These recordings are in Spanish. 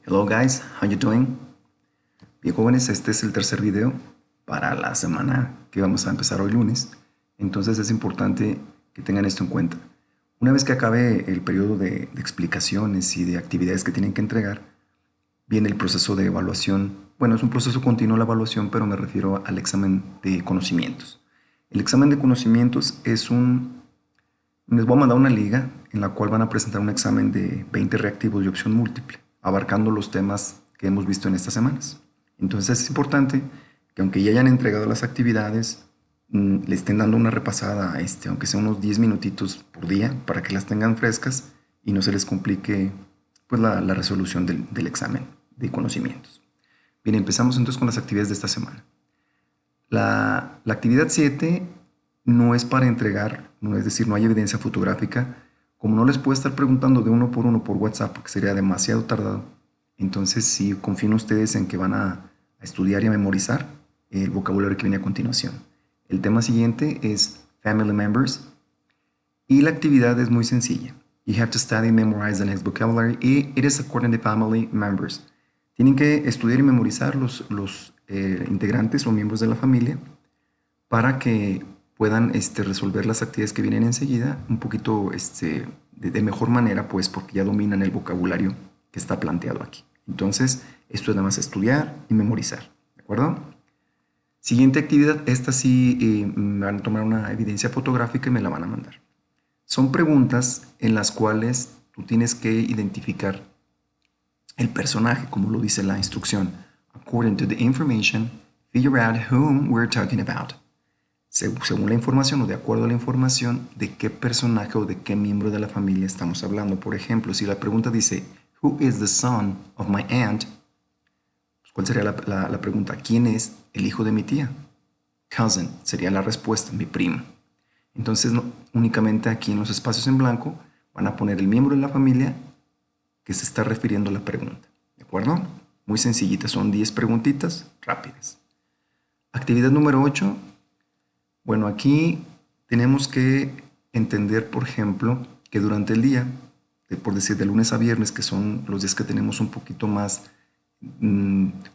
Hello guys, how you doing? Bien jóvenes, este es el tercer video para la semana que vamos a empezar hoy lunes. Entonces es importante que tengan esto en cuenta. Una vez que acabe el periodo de explicaciones y de actividades que tienen que entregar, viene el proceso de evaluación. Bueno, es un proceso continuo la evaluación, pero me refiero al examen de conocimientos. El examen de conocimientos es les voy a mandar una liga en la cual van a presentar un examen de 20 reactivos de opción múltiple, abarcando los temas que hemos visto en estas semanas. Entonces es importante que aunque ya hayan entregado las actividades, le estén dando una repasada, aunque sea unos 10 minutitos por día, para que las tengan frescas y no se les complique pues, la resolución del examen de conocimientos. Bien, empezamos entonces con las actividades de esta semana. La actividad 7 no es para entregar, no es decir, no hay evidencia fotográfica. Como no les puedo estar preguntando de uno por WhatsApp, porque sería demasiado tardado, entonces sí confío en ustedes en que van a estudiar y a memorizar el vocabulario que viene a continuación. El tema siguiente es Family Members y la actividad es muy sencilla. You have to study and memorize the next vocabulary y it is according to family members. Tienen que estudiar y memorizar los integrantes o miembros de la familia para que puedan resolver las actividades que vienen enseguida un poquito de mejor manera, pues porque ya dominan el vocabulario que está planteado aquí. Entonces, esto es nada más estudiar y memorizar, ¿de acuerdo? Siguiente actividad, esta sí me van a tomar una evidencia fotográfica y me la van a mandar. Son preguntas en las cuales tú tienes que identificar el personaje, como lo dice la instrucción. According to the information, figure out whom we're talking about. Según la información o de acuerdo a la información, de qué personaje o de qué miembro de la familia estamos hablando. Por ejemplo, si la pregunta dice, Who is the son of my aunt? Pues, ¿cuál sería la pregunta? ¿Quién es el hijo de mi tía? Cousin sería la respuesta, mi primo. Entonces, únicamente aquí en los espacios en blanco van a poner el miembro de la familia que se está refiriendo a la pregunta. ¿De acuerdo? Muy sencillita, son 10 preguntitas rápidas. Actividad número 8. Bueno, aquí tenemos que entender, por ejemplo, que durante el día, por decir de lunes a viernes, que son los días que tenemos un poquito más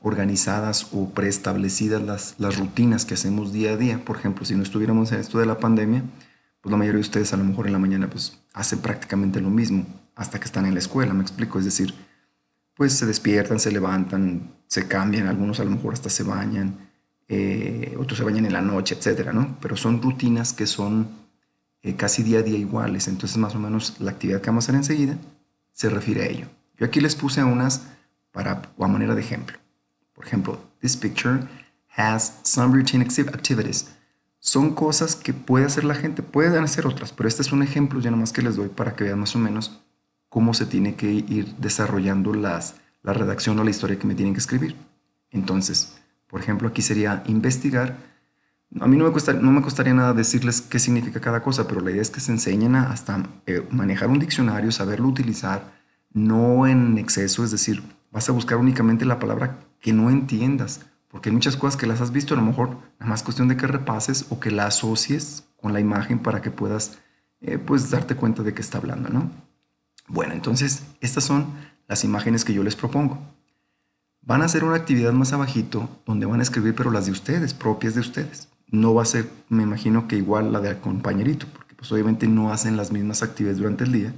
organizadas o preestablecidas las rutinas que hacemos día a día. Por ejemplo, si no estuviéramos en esto de la pandemia, pues la mayoría de ustedes a lo mejor en la mañana pues hacen prácticamente lo mismo hasta que están en la escuela, me explico. Es decir, pues se despiertan, se levantan, se cambian, algunos a lo mejor hasta se bañan, otros se bañan en la noche, etcétera, ¿no? Pero son rutinas que son casi día a día iguales. Entonces, más o menos, la actividad que vamos a hacer enseguida se refiere a ello. Yo aquí les puse unas a manera de ejemplo. Por ejemplo, this picture has some routine activities. Son cosas que puede hacer la gente, pueden hacer otras, pero este es un ejemplo ya nomás que les doy para que vean más o menos cómo se tiene que ir desarrollando la redacción o la historia que me tienen que escribir. Entonces, por ejemplo, aquí sería investigar. A mí no me costaría nada decirles qué significa cada cosa, pero la idea es que se enseñen a hasta manejar un diccionario, saberlo utilizar, no en exceso, es decir, vas a buscar únicamente la palabra que no entiendas, porque hay muchas cosas que las has visto, a lo mejor nada más cuestión de que repases o que la asocies con la imagen para que puedas pues darte cuenta de qué está hablando, ¿no? Bueno, entonces estas son las imágenes que yo les propongo. Van a hacer una actividad más abajito donde van a escribir pero las de ustedes, propias de ustedes. No va a ser, me imagino que igual la del compañerito, porque pues obviamente no hacen las mismas actividades durante el día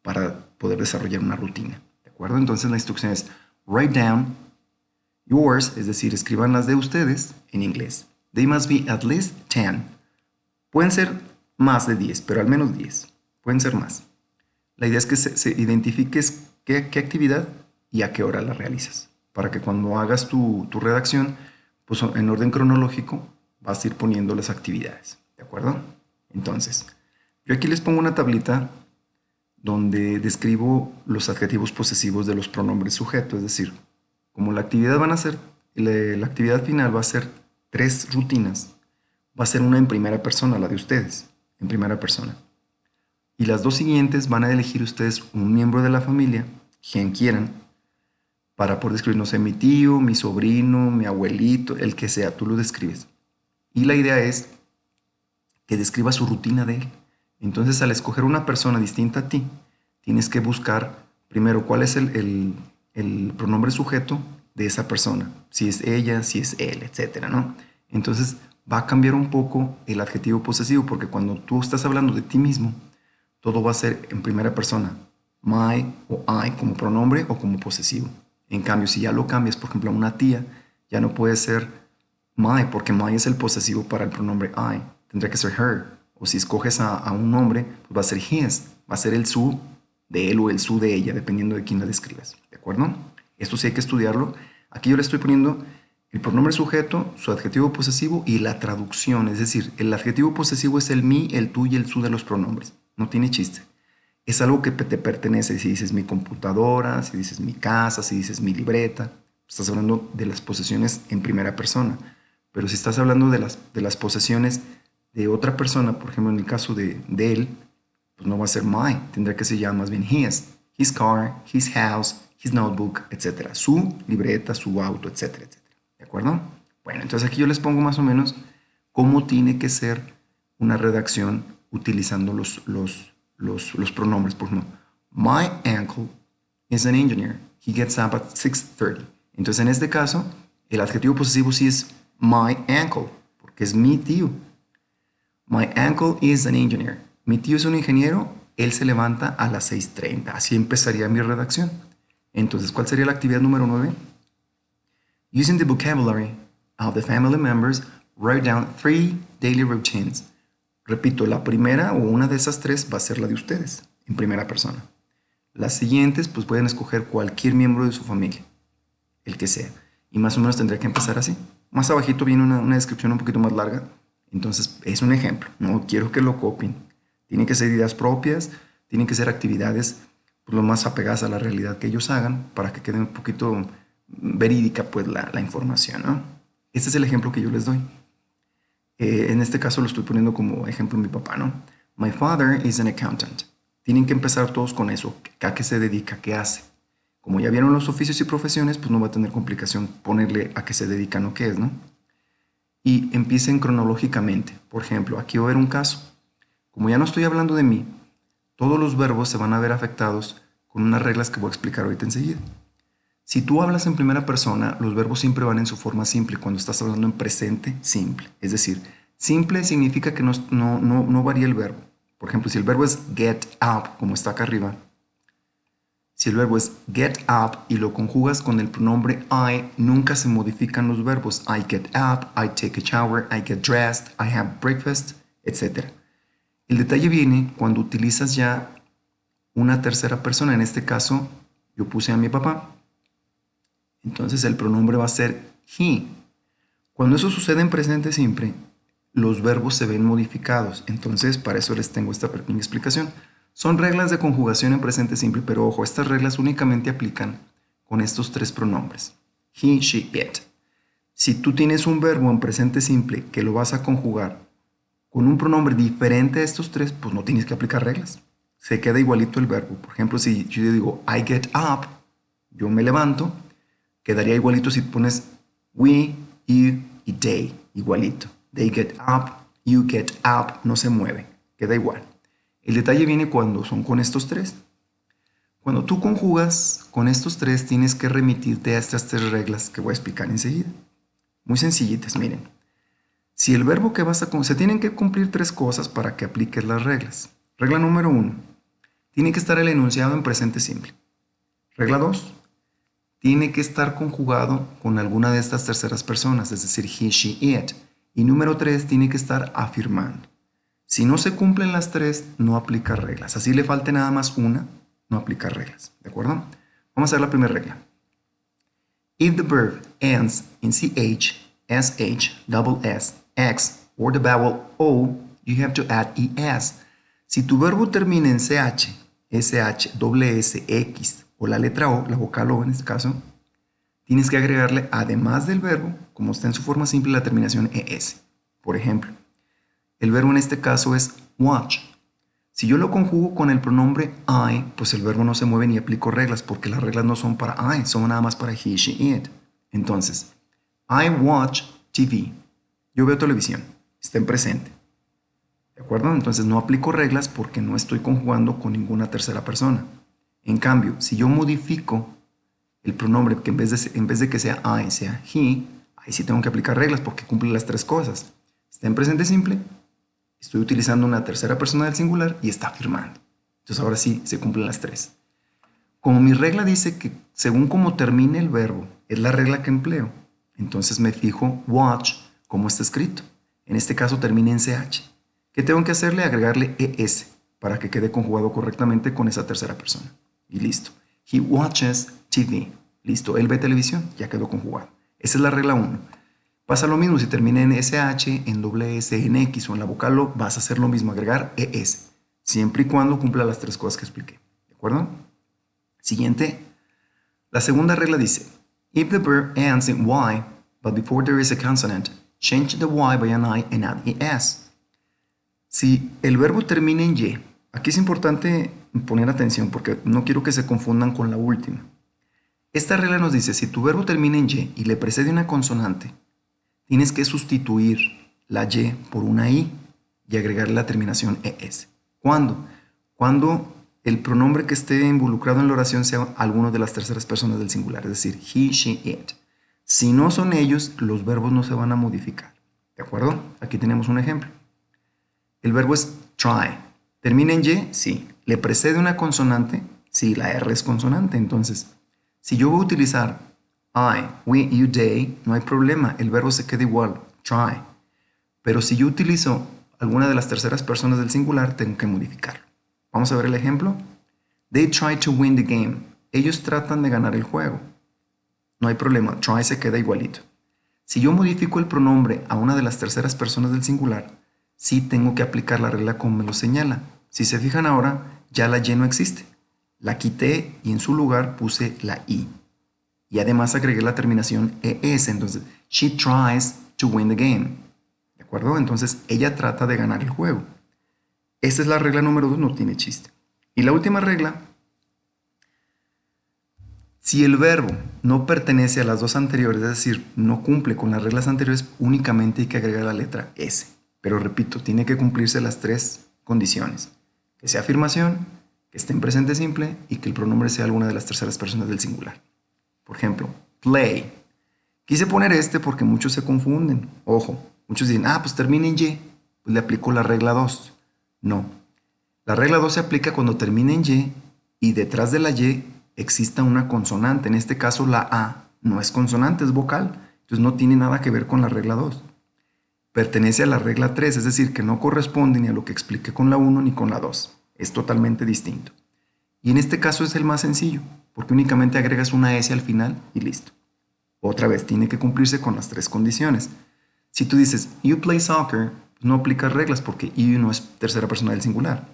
para poder desarrollar una rutina. ¿De acuerdo? Entonces la instrucción es write down yours, es decir, escriban las de ustedes en inglés. They must be at least 10. Pueden ser más de 10, pero al menos 10. Pueden ser más. La idea es que se identifiques qué actividad y a qué hora la realizas, para que cuando hagas tu redacción, pues en orden cronológico vas a ir poniendo las actividades, ¿de acuerdo? Entonces, yo aquí les pongo una tablita donde describo los adjetivos posesivos de los pronombres sujeto, es decir, como la actividad van a ser, la actividad final va a ser 3 rutinas, va a ser una en primera persona, la de ustedes, en primera persona. Y las 2 siguientes van a elegir ustedes un miembro de la familia, quien quieran, para poder describir, no sé, mi tío, mi sobrino, mi abuelito, el que sea, tú lo describes. Y la idea es que describa su rutina de él. Entonces, al escoger una persona distinta a ti, tienes que buscar primero cuál es el pronombre sujeto de esa persona. Si es ella, si es él, etcétera, ¿no? Entonces va a cambiar un poco el adjetivo posesivo, porque cuando tú estás hablando de ti mismo, todo va a ser en primera persona. My o I como pronombre o como posesivo. En cambio, si ya lo cambias, por ejemplo, a una tía, ya no puede ser my, porque my es el posesivo para el pronombre I. Tendría que ser her. O si escoges a un hombre, pues va a ser his. Va a ser el su de él o el su de ella, dependiendo de quién la describas. ¿De acuerdo? Esto sí hay que estudiarlo. Aquí yo le estoy poniendo el pronombre sujeto, su adjetivo posesivo y la traducción. Es decir, el adjetivo posesivo es el mi, el tú y el su de los pronombres. No tiene chiste. Es algo que te pertenece. Si dices mi computadora, si dices mi casa, si dices mi libreta, estás hablando de las posesiones en primera persona. Pero si estás hablando de las posesiones de otra persona, por ejemplo, en el caso de él, pues no va a ser my, tendrá que ser ya más bien his car, his house, his notebook, etcétera. Su libreta, su auto, etcétera, etcétera. ¿De acuerdo? Bueno, entonces aquí yo les pongo más o menos cómo tiene que ser una redacción utilizando los pronombres. Por ejemplo, my uncle is an engineer. He gets up at 6:30. Entonces, en este caso, el adjetivo posesivo sí es my uncle, porque es mi tío. My uncle is an engineer. Mi tío es un ingeniero, él se levanta a las 6:30. Así empezaría mi redacción. Entonces, ¿cuál sería la actividad número 9? Using the vocabulary of the family members, write down 3 daily routines. Repito, la primera o una de esas 3 va a ser la de ustedes, en primera persona. Las siguientes, pues pueden escoger cualquier miembro de su familia, el que sea. Y más o menos tendría que empezar así. Más abajito viene una descripción un poquito más larga. Entonces, es un ejemplo. No quiero que lo copien. Tienen que ser ideas propias, tienen que ser actividades pues, lo más apegadas a la realidad que ellos hagan para que quede un poquito verídica pues, la información, ¿no? Este es el ejemplo que yo les doy. En este caso lo estoy poniendo como ejemplo mi papá, ¿no? My father is an accountant. Tienen que empezar todos con eso. ¿A qué se dedica? ¿Qué hace? Como ya vieron los oficios y profesiones, pues no va a tener complicación ponerle a qué se dedican o qué es, ¿no? Y empiecen cronológicamente. Por ejemplo, aquí va a haber un caso. Como ya no estoy hablando de mí, todos los verbos se van a ver afectados con unas reglas que voy a explicar ahorita enseguida. Si tú hablas en primera persona, los verbos siempre van en su forma simple cuando estás hablando en presente simple. Es decir, simple significa que no varía el verbo. Por ejemplo, si el verbo es get up, como está acá arriba, si el verbo es get up y lo conjugas con el pronombre I, nunca se modifican los verbos. I get up, I take a shower, I get dressed, I have breakfast, etc. El detalle viene cuando utilizas ya una tercera persona. En este caso, yo puse a mi papá. Entonces el pronombre va a ser he. Cuando eso sucede en presente simple, los verbos se ven modificados. Entonces, para eso les tengo esta pequeña explicación. Son reglas de conjugación en presente simple, pero ojo, estas reglas únicamente aplican con estos 3 pronombres. He, she, it. Si tú tienes un verbo en presente simple que lo vas a conjugar con un pronombre diferente a estos 3, pues no tienes que aplicar reglas. Se queda igualito el verbo. Por ejemplo, si yo digo I get up, yo me levanto, quedaría igualito si pones we, you y they, igualito. They get up, you get up, no se mueve, queda igual. El detalle viene cuando son con estos 3. Cuando tú conjugas con estos 3, tienes que remitirte a estas 3 reglas que voy a explicar enseguida. Muy sencillitas, miren. Si el verbo que vas a... Se tienen que cumplir 3 cosas para que apliques las reglas. Regla número 1. Tiene que estar el enunciado en presente simple. Regla 2. Tiene que estar conjugado con alguna de estas terceras personas, es decir, he, she, it. Y número 3, tiene que estar afirmando. Si no se cumplen las 3, no aplica reglas. Así le falte nada más una, no aplica reglas. ¿De acuerdo? Vamos a ver la primera regla. If the verb ends in ch, sh, double s, x, or the vowel o, you have to add es. Si tu verbo termina en ch, sh, doble s, x o la letra o, la vocal o en este caso, tienes que agregarle, además del verbo, como está en su forma simple, la terminación es. Por ejemplo, el verbo en este caso es watch. Si yo lo conjugo con el pronombre I, pues el verbo no se mueve ni aplico reglas, porque las reglas no son para I, son nada más para he, she, it. Entonces, I watch TV. Yo veo televisión. Está en presente. ¿De acuerdo? Entonces no aplico reglas porque no estoy conjugando con ninguna tercera persona. En cambio, si yo modifico el pronombre que en vez de que sea I, sea he, ahí sí tengo que aplicar reglas porque cumple las tres cosas. Está en presente simple, estoy utilizando una tercera persona del singular y está afirmando. Entonces ahora sí se cumplen las tres. Como mi regla dice que según cómo termine el verbo, es la regla que empleo, entonces me fijo watch como está escrito. En este caso termina en ch. ¿Qué tengo que hacerle? Agregarle es para que quede conjugado correctamente con esa tercera persona. Y listo. He watches TV. Listo, él ve televisión, ya quedó conjugado. Esa es la regla 1. Pasa lo mismo si termina en sh, en doble s, en x o en la vocal o, vas a hacer lo mismo, agregar es, siempre y cuando cumpla las tres cosas que expliqué. ¿De acuerdo? Siguiente. La segunda regla dice, if the verb ends in y, but before there is a consonant, change the y by an I and add es. Si el verbo termina en y, aquí es importante poner atención porque no quiero que se confundan con la última. Esta regla nos dice, si tu verbo termina en y le precede una consonante, tienes que sustituir la y por una i y agregarle la terminación es. ¿Cuándo? Cuando el pronombre que esté involucrado en la oración sea alguno de las terceras personas del singular, es decir, he, she, it. Si no son ellos, los verbos no se van a modificar. ¿De acuerdo? Aquí tenemos un ejemplo. El verbo es try. ¿Termina en y? Sí. ¿Le precede una consonante? Sí, la R es consonante. Entonces, si yo voy a utilizar I, we, you, they, no hay problema. El verbo se queda igual. Try. Pero si yo utilizo alguna de las terceras personas del singular, tengo que modificarlo. Vamos a ver el ejemplo. They try to win the game. Ellos tratan de ganar el juego. No hay problema. Try se queda igualito. Si yo modifico el pronombre a una de las terceras personas del singular, sí tengo que aplicar la regla como me lo señala. Si se fijan ahora, ya la y no existe. La quité y en su lugar puse la i. Y además agregué la terminación es. Entonces, she tries to win the game. ¿De acuerdo? Entonces, ella trata de ganar el juego. Esta es la regla número 2, no tiene chiste. Y la última regla, si el verbo no pertenece a las dos anteriores, es decir, no cumple con las reglas anteriores, únicamente hay que agregar la letra S. Pero repito, tiene que cumplirse las tres condiciones. Que sea afirmación, que esté en presente simple y que el pronombre sea alguna de las terceras personas del singular. Por ejemplo, play. Quise poner este porque muchos se confunden. Ojo, muchos dicen, pues termina en y, pues le aplico la regla 2. No. La regla 2 se aplica cuando termina en y detrás de la y exista una consonante. En este caso la A no es consonante, es vocal. Entonces no tiene nada que ver con la regla 2. Pertenece a la regla 3, es decir, que no corresponde ni a lo que expliqué con la 1 ni con la 2. Es totalmente distinto. Y en este caso es el más sencillo, porque únicamente agregas una S al final y listo. Otra vez, tiene que cumplirse con las tres condiciones. Si tú dices, you play soccer, no aplicas reglas porque you no es tercera persona del singular.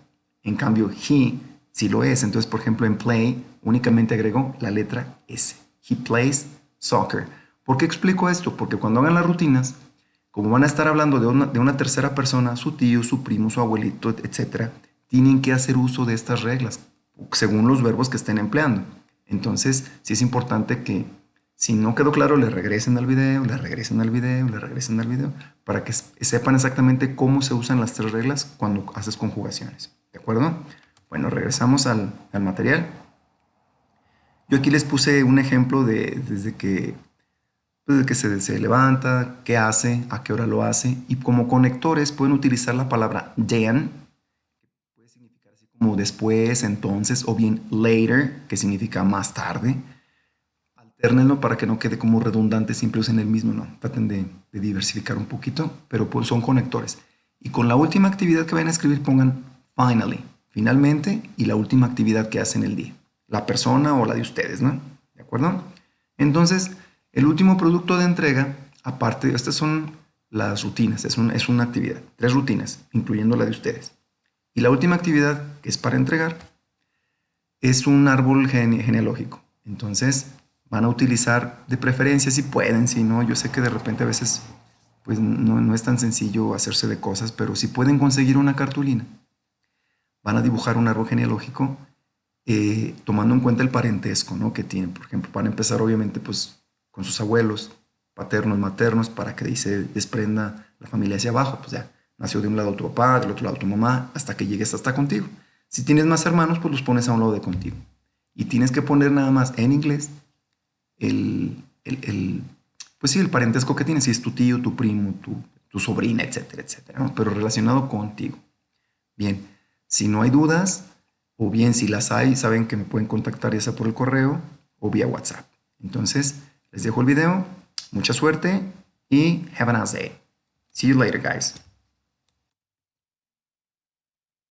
En cambio, he sí lo es. Entonces, por ejemplo, en play únicamente agrego la letra S. He plays soccer. ¿Por qué explico esto? Porque cuando hagan las rutinas, como van a estar hablando de una tercera persona, su tío, su primo, su abuelito, etc., tienen que hacer uso de estas reglas según los verbos que estén empleando. Entonces, sí es importante que si no quedó claro, le regresen al video, le regresen al video, le regresen al video, para que sepan exactamente cómo se usan las tres reglas cuando haces conjugaciones. ¿De acuerdo? Bueno, regresamos al material. Yo aquí les puse un ejemplo desde que se levanta, qué hace, a qué hora lo hace, y como conectores pueden utilizar la palabra then, que puede significar así como después, entonces, o bien later, que significa más tarde. Alternenlo para que no quede como redundante, siempre usen el mismo, ¿no? Traten de diversificar un poquito, pero pues son conectores. Y con la última actividad que vayan a escribir pongan finally, finalmente, y la última actividad que hacen el día. La persona o la de ustedes, ¿no? ¿De acuerdo? Entonces, el último producto de entrega, aparte, estas son las rutinas, es una actividad, 3 rutinas, incluyendo la de ustedes. Y la última actividad, que es para entregar, es un árbol genealógico. Entonces, van a utilizar de preferencia si pueden, si no, yo sé que de repente a veces pues no es tan sencillo hacerse de cosas, pero si pueden conseguir una cartulina, van a dibujar un árbol genealógico tomando en cuenta el parentesco, ¿no?, que tienen. Por ejemplo, van a empezar obviamente pues con sus abuelos, paternos, maternos, para que de ahí se desprenda la familia hacia abajo. Pues ya nació de un lado tu papá, del otro lado tu mamá, hasta que llegues hasta contigo. Si tienes más hermanos, pues los pones a un lado de contigo. Y tienes que poner nada más en inglés pues sí, el parentesco que tienes, si es tu tío, tu primo, tu sobrina, etcétera, etcétera, ¿no? Pero relacionado contigo. Bien, si no hay dudas, o bien si las hay, saben que me pueden contactar ya sea por el correo o vía WhatsApp. Entonces, les dejo el video, mucha suerte y have a nice day. See you later, guys.